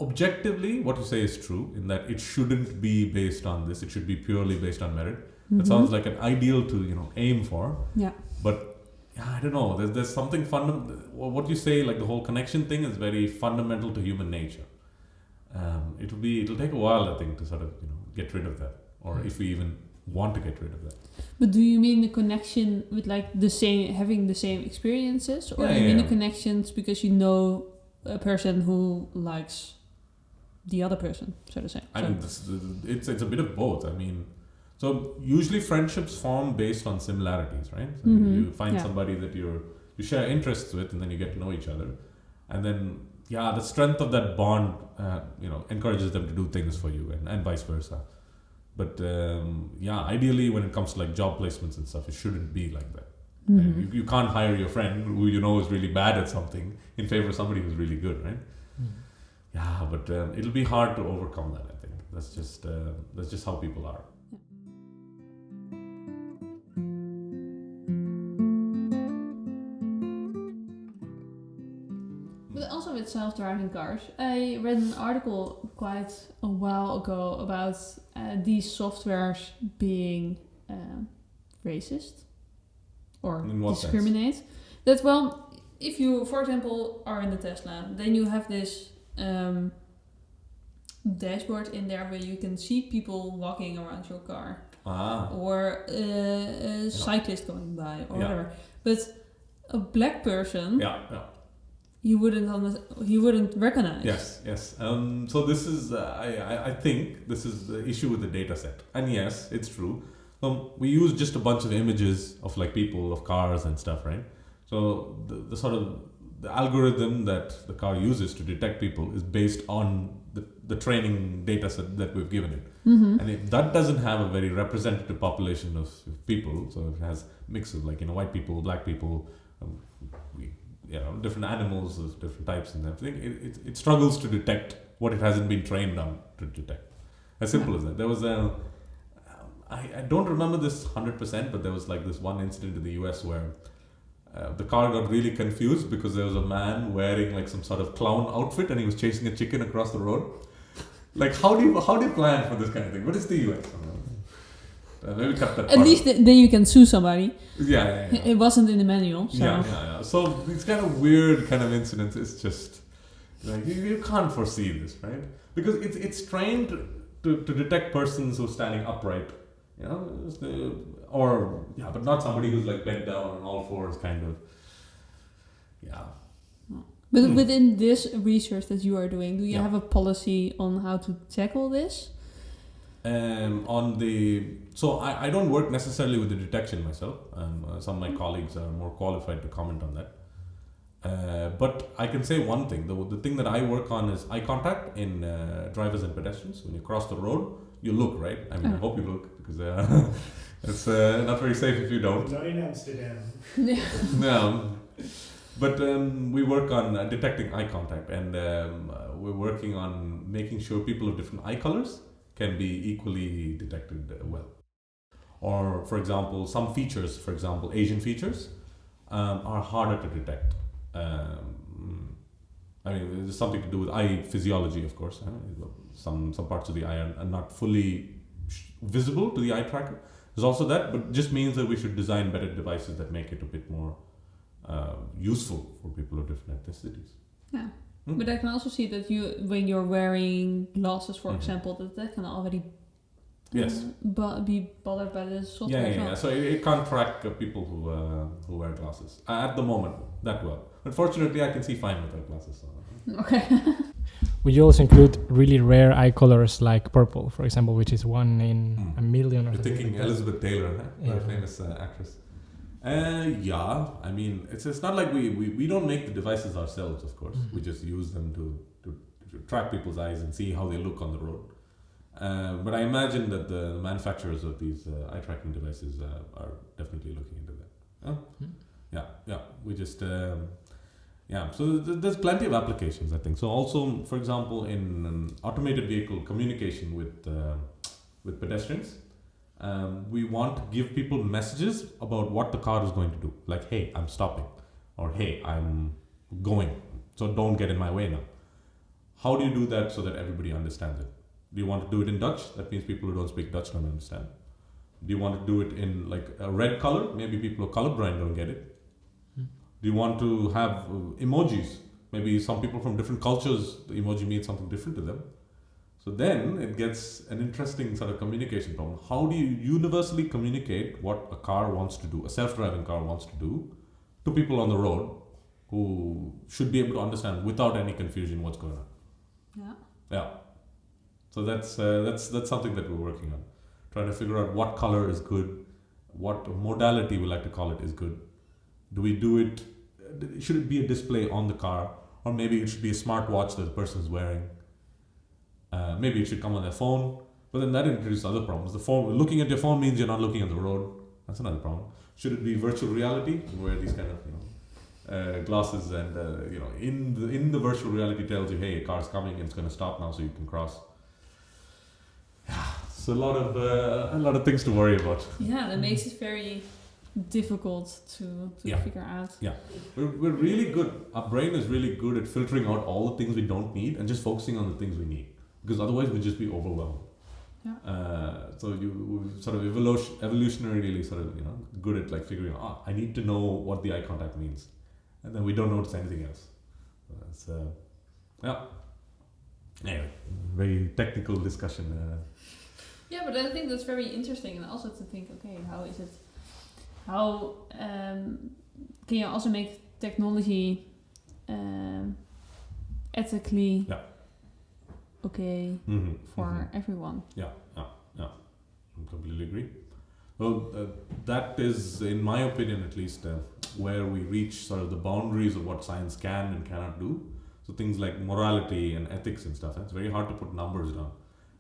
objectively what you say is true. In that it shouldn't be based on this. It should be purely based on merit. That sounds like an ideal to aim for. Yeah. But I don't know. There's something what you say, like the whole connection thing, is very fundamental to human nature. It'll take a while, I think, to sort of get rid of that, or if we even want to get rid of that. But do you mean the connection with like having the same experiences, or do you mean the connections because you know a person who likes the other person, so to say? I mean, it's a bit of both. I mean, so usually friendships form based on similarities, right? So you find somebody that you share interests with, and then you get to know each other, and then the strength of that bond, encourages them to do things for you, and vice versa. But ideally, when it comes to like job placements and stuff, it shouldn't be like that. Right? You can't hire your friend who is really bad at something in favor of somebody who's really good, right? Yeah, but it'll be hard to overcome that. I think that's just how people are. But also with self-driving cars, I read an article quite a while ago about these softwares being racist or discriminate. Sense? That, well, if you, for example, are in the Tesla, then you have this dashboard in there where you can see people walking around your car, or a cyclist going by, or whatever. But a black person, he wouldn't recognize. Yes. So this is, I think this is the issue with the data set. And yes, it's true. We use just a bunch of images of like people, of cars and stuff, right? So the sort of the algorithm that the car uses to detect people is based on the training data set that we've given it. And if that doesn't have a very representative population of people, so it has mix of like, white people, black people, different animals of different types and everything, it struggles to detect what it hasn't been trained on to detect. As simple as that. There was I don't remember this 100%, but there was like this one incident in the US where the car got really confused because there was a man wearing like some sort of clown outfit and he was chasing a chicken across the road. Like, how do you plan for this kind of thing? What is the US? Maybe cut that part. At least then you can sue somebody. Yeah. It wasn't in the manual. So. Yeah. So these kind of weird kind of incidents is just like you can't foresee this, right? Because it's trained to detect persons who are standing upright, but not somebody who's like bent down on all fours, kind of. Yeah. But within this research that you are doing, do you have a policy on how to tackle this? So I don't work necessarily with the detection myself. Some of my colleagues are more qualified to comment on that. But I can say one thing. The thing that I work on is eye contact in drivers and pedestrians. When you cross the road, you look, right? I mean, I hope you look, because it's not very safe if you don't. Not in Amsterdam. No. But we work on detecting eye contact, and we're working on making sure people of different eye colors can be equally detected well. Or, for example, some features, Asian features, are harder to detect. There's something to do with eye physiology, of course. Some parts of the eye are not fully visible to the eye tracker. There's also that, but it just means that we should design better devices that make it a bit more useful for people of different ethnicities. Yeah. But I can also see that when you're wearing glasses, for example, that can already Yes. be bothered by the software as well. Yeah. So it can't track people who wear glasses at the moment that well. Unfortunately, I can see fine without glasses. So. Okay. Would you also include really rare eye colors like purple, for example, which is 1 in a million or You're something? thinking like Elizabeth Taylor, huh? Yeah. Very famous actress. Yeah, I mean, it's not like we don't make the devices ourselves, of course. Mhm. We just use them to track people's eyes and see how they look on the road. But I imagine that the manufacturers of these eye tracking devices are definitely looking into that. Huh? Yeah. We just so there's plenty of applications, I think. So also, for example, in automated vehicle communication with pedestrians. We want to give people messages about what the car is going to do. Like, hey, I'm stopping. Or, hey, I'm going. So don't get in my way now. How do you do that so that everybody understands it? Do you want to do it in Dutch? That means people who don't speak Dutch don't understand. Do you want to do it in like a red color? Maybe people who are colorblind don't get it. Do you want to have emojis? Maybe some people from different cultures, the emoji means something different to them. So then it gets an interesting sort of communication problem. How do you universally communicate what a car wants to do, a self-driving car wants to do, to people on the road who should be able to understand without any confusion what's going on? Yeah. So that's something that we're working on. Trying to figure out what color is good, what modality we like to call it is good. Do we do it? Should it be a display on the car, or maybe it should be a smartwatch that the person is wearing? Maybe it should come on their phone, but then that introduces other problems. Looking at your phone means you're not looking at the road. That's another problem. Should it be virtual reality? You wear these kind of glasses, and in the virtual reality tells you, hey, a car's coming and it's going to stop now, so you can cross. So a lot of things to worry about. Yeah, that makes it very difficult to figure out. Yeah, we're really good. Our brain is really good at filtering out all the things we don't need and just focusing on the things we need. Because otherwise we'd just be overwhelmed. Yeah. So you sort of evolutionarily sort of good at like figuring out. I need to know what the eye contact means, and then we don't notice anything else. Anyway, very technical discussion. Yeah, but I think that's very interesting, and also to think, okay, how is it? How can you also make technology ethically? Yeah. Okay, for everyone. Yeah, I completely agree. Well, that is, in my opinion at least, where we reach sort of the boundaries of what science can and cannot do. So things like morality and ethics and stuff, it's very hard to put numbers down.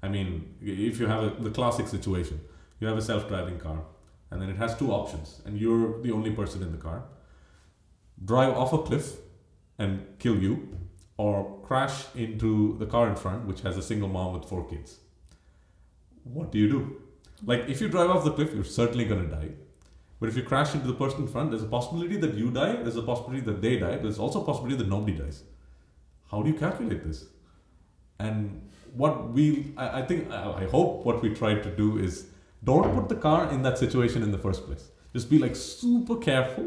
I mean, if you have the classic situation, you have a self-driving car, and then it has two options, and you're the only person in the car. Drive off a cliff and kill you, or crash into the car in front, which has a single mom with 4 kids. What do you do? Like, if you drive off the cliff, you're certainly going to die. But if you crash into the person in front, there's a possibility that you die, there's a possibility that they die, there's also a possibility that nobody dies. How do you calculate this? And I hope what we try to do is don't put the car in that situation in the first place. Just be like super careful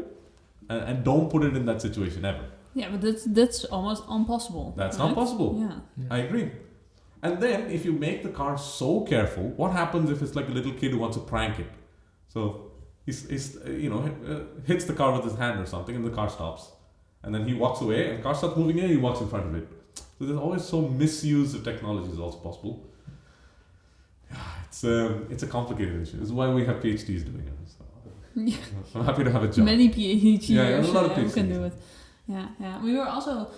and don't put it in that situation ever. Yeah, but that's almost impossible. That's right? not possible. Yeah. I agree. And then if you make the car so careful, what happens if it's like a little kid who wants to prank it? So he's hits the car with his hand or something, and the car stops. And then he walks away, and the car starts moving, and he walks in front of it. So there's always some misuse of technology is also possible. It's a complicated issue. This is why we have PhDs doing it. So Yeah. I'm happy to have a job. Many PhDs a lot of PhDs can do it. Yeah. We were also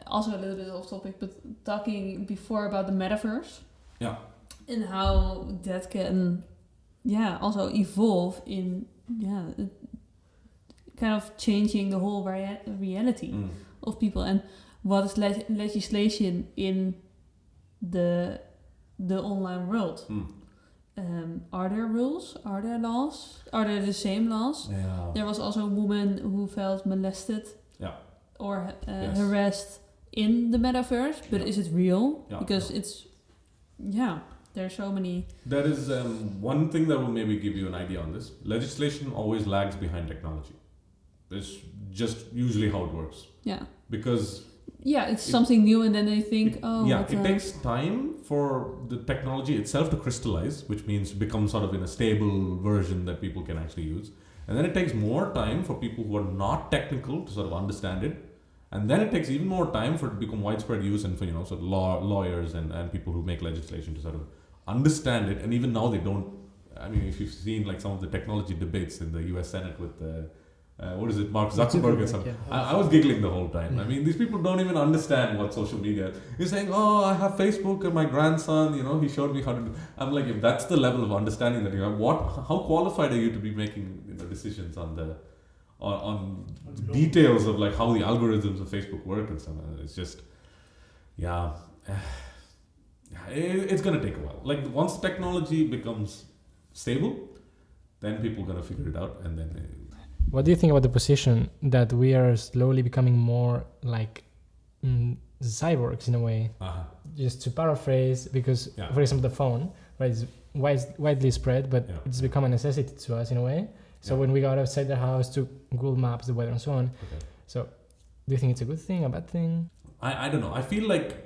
a little bit off topic, but talking before about the metaverse. Yeah. And how that can, also evolve in, kind of changing the whole reality of people, and what is legislation in the online world. Are there rules? Are there laws? Are there the same laws? Yeah. There was also a woman who felt molested or harassed in the metaverse, but is it real? Because it's, there are so many... There is one thing that will maybe give you an idea on this. Legislation always lags behind technology. It's just usually how it works. Yeah. Because it's something new, and then they think, it takes time for the technology itself to crystallize, which means become sort of in a stable version that people can actually use. And then it takes more time for people who are not technical to sort of understand it. And then it takes even more time for it to become widespread use and for, sort of lawyers and people who make legislation to sort of understand it. And even now they don't, I mean, if you've seen like some of the technology debates in the US Senate with Mark Zuckerberg and something. I was giggling the whole time. I mean, these people don't even understand what social media is. You're saying, I have Facebook and my grandson, he showed me how to do. I'm like, if that's the level of understanding that you have, how qualified are you to be making decisions on the details of like how the algorithms of Facebook work and stuff? It's just, it's going to take a while. Like once technology becomes stable, then people are going to figure it out and then... What do you think about the position that we are slowly becoming more like cyborgs in a way? Just to paraphrase, because for example, the phone, right, is widely spread, but it's become a necessity to us in a way. So when we got outside the house to Google Maps, the weather and so on. So do you think it's a good thing, a bad thing? I don't know. I feel like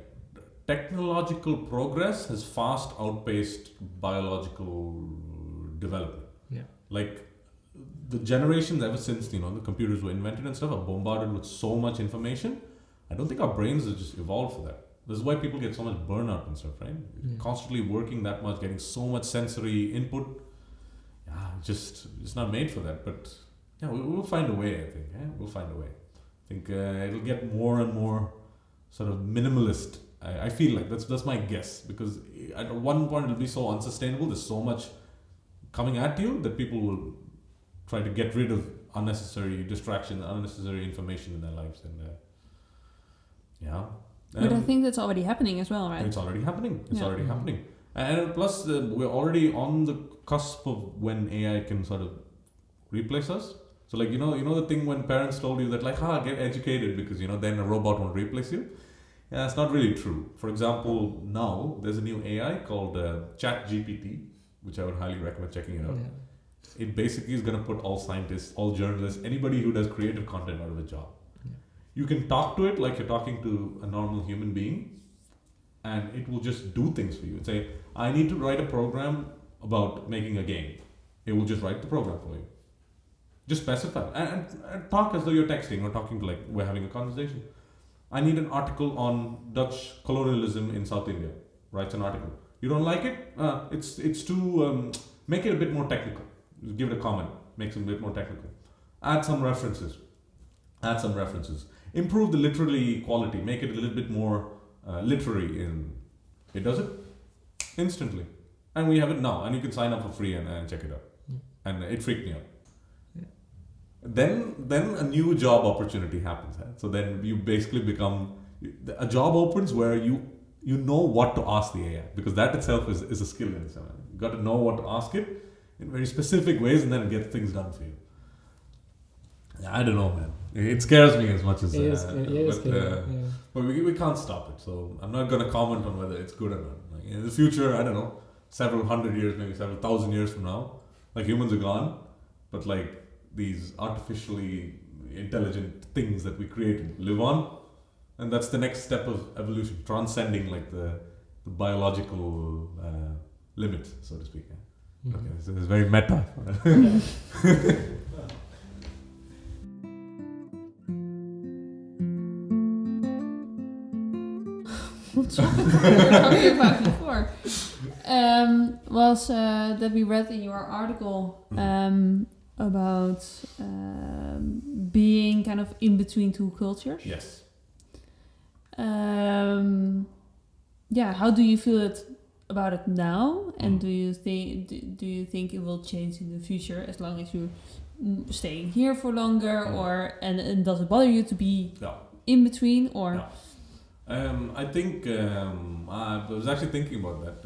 technological progress has fast outpaced biological development. Like the generations ever since the computers were invented and stuff are bombarded with so much information. I don't think our brains have just evolved for that. This is why people get so much burnout and stuff, right? Constantly working that much, getting so much sensory input. It's not made for that. But we'll find a way. I think we'll find a way. I think it'll get more and more sort of minimalist. I feel like that's my guess, because at one point it'll be so unsustainable. There's so much coming at you that people will try to get rid of unnecessary distraction, unnecessary information in their lives, and but I think that's already happening as well, right? It's already happening. Already happening, and plus we're already on the cusp of when AI can sort of replace us. So like the thing when parents told you that like get educated because then a robot won't replace you. Yeah, it's not really true. For example, now there's a new AI called ChatGPT, which I would highly recommend checking it out. It basically is going to put all scientists, all journalists, anybody who does creative content out of a job. You can talk to it like you're talking to a normal human being, and it will just do things for you. And say, I need to write a program about making a game. It will just write the program for you. Just specify. And talk as though you're texting or talking to like we're having a conversation. I need an article on Dutch colonialism in South India. Writes an article. You don't like it? It's too... make it a bit more technical. Give it a comment. Makes it a bit more technical. Add some references. Improve the literary quality. Make it a little bit more literary. It does it instantly. And we have it now. And you can sign up for free and check it out. And it freaked me out. Then a new job opportunity happens. So then you basically become... A job opens where you know what to ask the AI. Because that itself is a skill in itself. You got to know what to ask it in very specific ways, and then it gets things done for you. I don't know, man. It scares me as much as... But we can't stop it. So I'm not going to comment on whether it's good or not. Like in the future, I don't know, several hundred years, maybe several thousand years from now, like humans are gone, but like these artificially intelligent things that we created live on. And that's the next step of evolution, transcending like the biological limit, so to speak. Okay, so it's very meta. What topic we were talking about before was that we read in your article about being kind of in between two cultures. Yes. How do you feel about it now? And do you think it will change in the future as long as you're staying here for longer, and does it bother you to be in between or? No. I think I was actually thinking about that.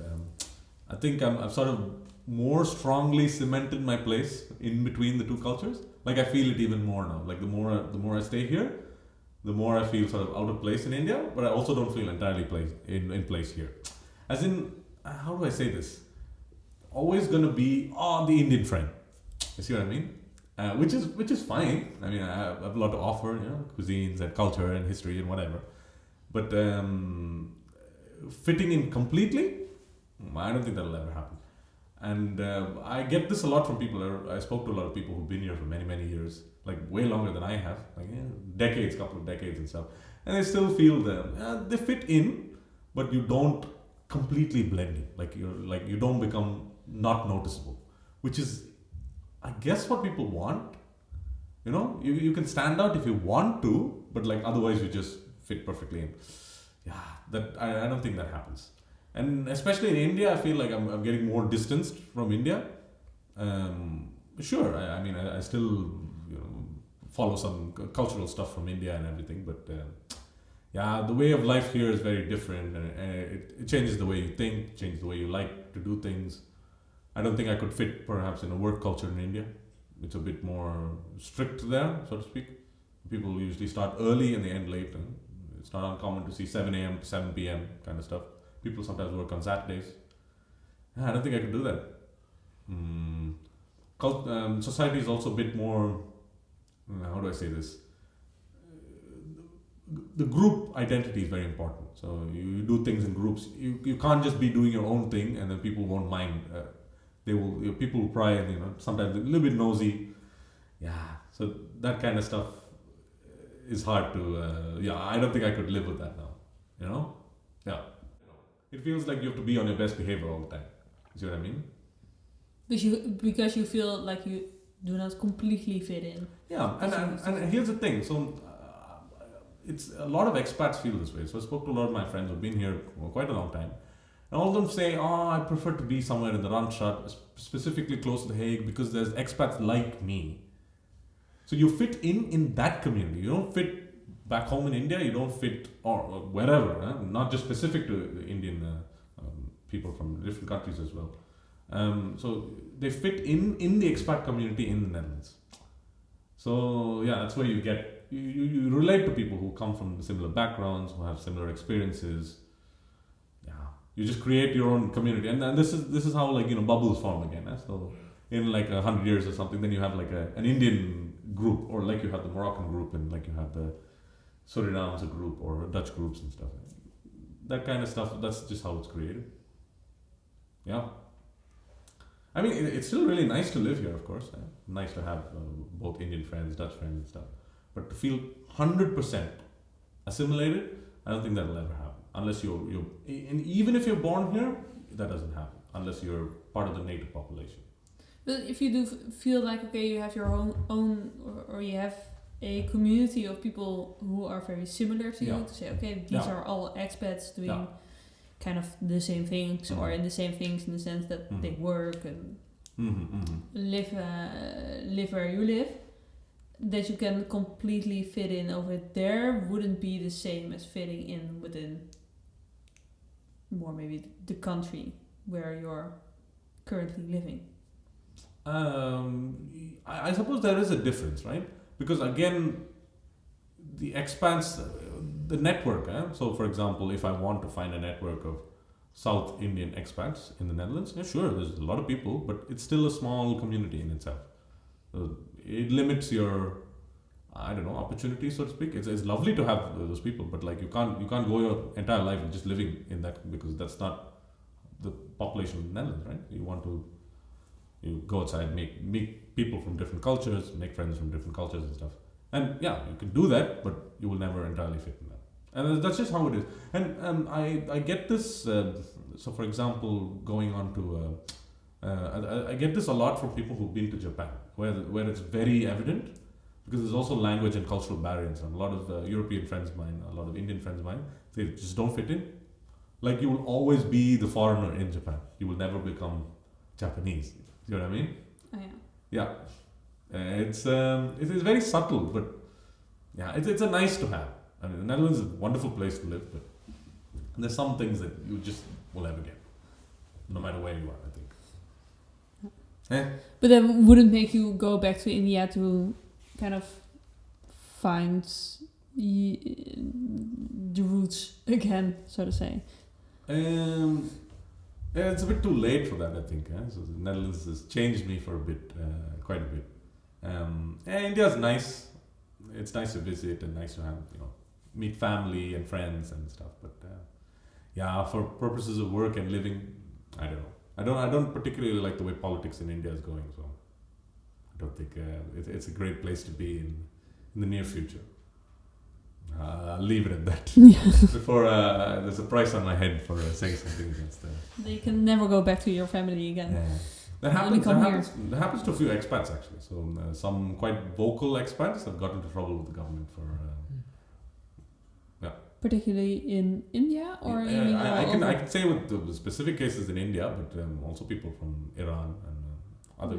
I think I've sort of more strongly cemented my place in between the two cultures. Like I feel it even more now. Like the more I stay here, the more I feel sort of out of place in India, but I also don't feel entirely in place here. As in, how do I say this? Always gonna be the Indian friend. You see what I mean? Which is fine. I mean, I have a lot to offer, cuisines and culture and history and whatever. But fitting in completely, I don't think that'll ever happen. And I get this a lot from people. I spoke to a lot of people who've been here for many, many years, like way longer than I have, like couple of decades and stuff. And they still feel that they fit in, but you don't completely blend in. You don't become not noticeable, which is, I guess, what people want. You know, you can stand out if you want to, but like otherwise you just fit perfectly in. Yeah, that I don't think that happens. And especially in India, I feel like I'm getting more distanced from India. Sure, I still follow some cultural stuff from India and everything, but the way of life here is very different, and it changes the way you think, changes the way you like to do things. I don't think I could fit perhaps in a work culture in India. It's a bit more strict there, so to speak. People usually start early and they end late. And it's not uncommon to see 7 a.m. to 7 p.m. kind of stuff. People sometimes work on Saturdays. I don't think I could do that. Society is also a bit more, how do I say this? The group identity is very important. So you do things in groups. You can't just be doing your own thing and then people won't mind. People will pry and sometimes a little bit nosy. So that kind of stuff is hard to. I don't think I could live with that now. It feels like you have to be on your best behavior all the time. You see what I mean? Because you feel like you do not completely fit in. Yeah, and here's the thing. So it's a lot of expats feel this way. So I spoke to a lot of my friends who've been here for quite a long time. And all of them say, I prefer to be somewhere in the Randstad, specifically close to The Hague, because there's expats like me. So you fit in that community. You don't fit back home in India, you don't fit or wherever, not just specific to the Indian people from different countries as well. So they fit in the expat community in the Netherlands. So that's where you get, you relate to people who come from similar backgrounds, who have similar experiences. You just create your own community, and this is how bubbles form again. So in like 100 years or something, then you have like an Indian group, or like you have the Moroccan group, and like you have the Suriname's group or Dutch groups and stuff. That kind of stuff. That's just how it's created. Yeah. I mean, it's still really nice to live here, of course. Nice to have both Indian friends, Dutch friends, and stuff. But to feel 100% assimilated, I don't think that'll ever happen. Unless and even if you're born here, that doesn't happen. Unless you're part of the native population. But if you do feel like, okay, you have your own or you have a community of people who are very similar to you, to say, okay, these are all expats doing kind of the same things, or in the same things in the sense that they work and live where you live, that you can completely fit in over there wouldn't be the same as fitting in within more maybe the country where you're currently living. I suppose there is a difference, right? Because again, the expats, the network. So, for example, if I want to find a network of South Indian expats in the Netherlands, sure, there's a lot of people, but it's still a small community in itself. So it limits your, opportunities, so to speak. It's lovely to have those people, but like you can't go your entire life just living in that, because that's not the population of the Netherlands, right? You go outside, meet people from different cultures, make friends from different cultures and stuff. And you can do that, but you will never entirely fit in that. And that's just how it is. And I get this, so for example, going on to, I get this a lot from people who've been to Japan, where it's very evident, because there's also language and cultural barriers. And a lot of European friends of mine, a lot of Indian friends of mine, they just don't fit in. Like you will always be the foreigner in Japan. You will never become Japanese. You know what I mean? Oh, yeah. It is very subtle, but it's a nice to have. I mean, the Netherlands is a wonderful place to live, but there's some things that you just will never get, no matter where you are, I think. But that wouldn't make you go back to India to kind of find the roots again, so to say. It's a bit too late for that, I think. So the Netherlands has changed me for a bit, quite a bit. India's nice. It's nice to visit and nice to have meet family and friends and stuff. But for purposes of work and living, I don't know. I don't particularly like the way politics in India is going. So I don't think it's a great place to be in the near future. I'll leave it at that. Before there's a price on my head for saying something against that. You can never go back to your family again. Yeah. That happens to a few expats actually. So some quite vocal expats have got into trouble with the government for. Particularly in India, or I can say with the specific cases in India, but also people from Iran and other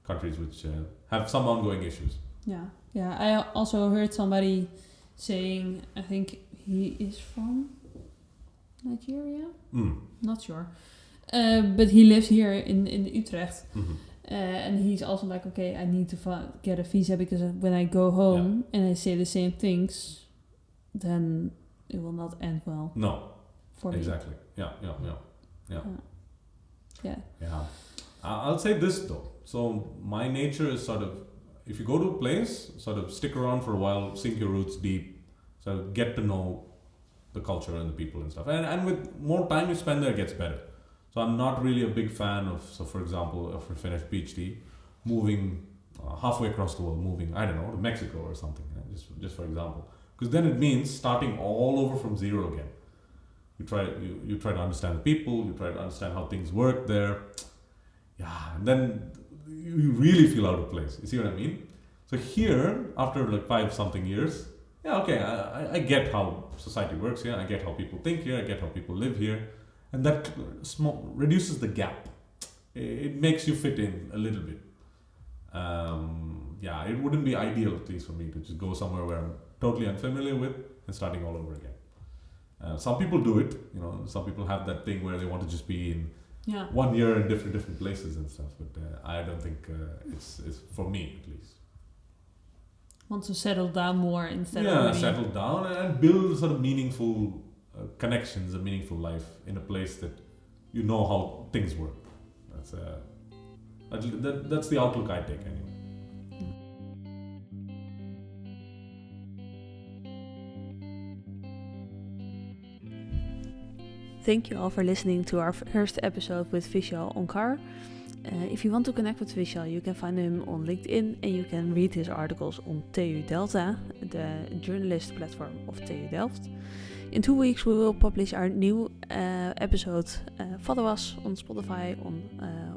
countries which have some ongoing issues. Yeah. I also heard somebody saying, I think he is from Nigeria. Not sure. But he lives here in Utrecht. Mm-hmm. And he's also like, okay, I need to get a visa because when I go home and I say the same things, then it will not end well. No. For me. Exactly. Yeah. I'll say this though. So my nature is sort of, if you go to a place, sort of stick around for a while, sink your roots deep, sort of get to know the culture and the people and stuff. And with more time you spend there, it gets better. So I'm not really a big fan of, so for example, if we finish PhD, moving halfway across the world, I don't know, to Mexico or something, just for example. Because then it means starting all over from zero again. You try to understand the people, you try to understand how things work there. Yeah, and then you really feel out of place. You see what I mean? So here, after like 5-something years, I get how society works here, I get how people think here, I get how people live here. And that reduces the gap. It makes you fit in a little bit. It wouldn't be ideal, at least for me, to just go somewhere where I'm totally unfamiliar with and starting all over again. Some people do it, some people have that thing where they want to just be in 1 year in different places and stuff, but I don't think it's for me, at least. Want to settle down more instead of settle down and build sort of meaningful connections, a meaningful life in a place that you know how things work. That's the outlook I take anyway. Thank you all for listening to our first episode with Vishal Onkhar. If you want to connect with Vishal, you can find him on LinkedIn and you can read his articles on TU Delft, the journalist platform of TU Delft. In 2 weeks we will publish our new episode. Follow us on Spotify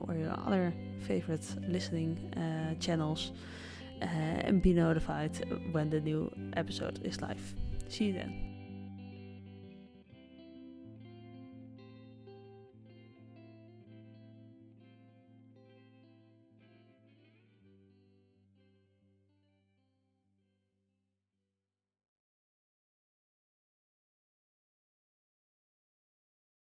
or your other favorite listening channels and be notified when the new episode is live. See you then.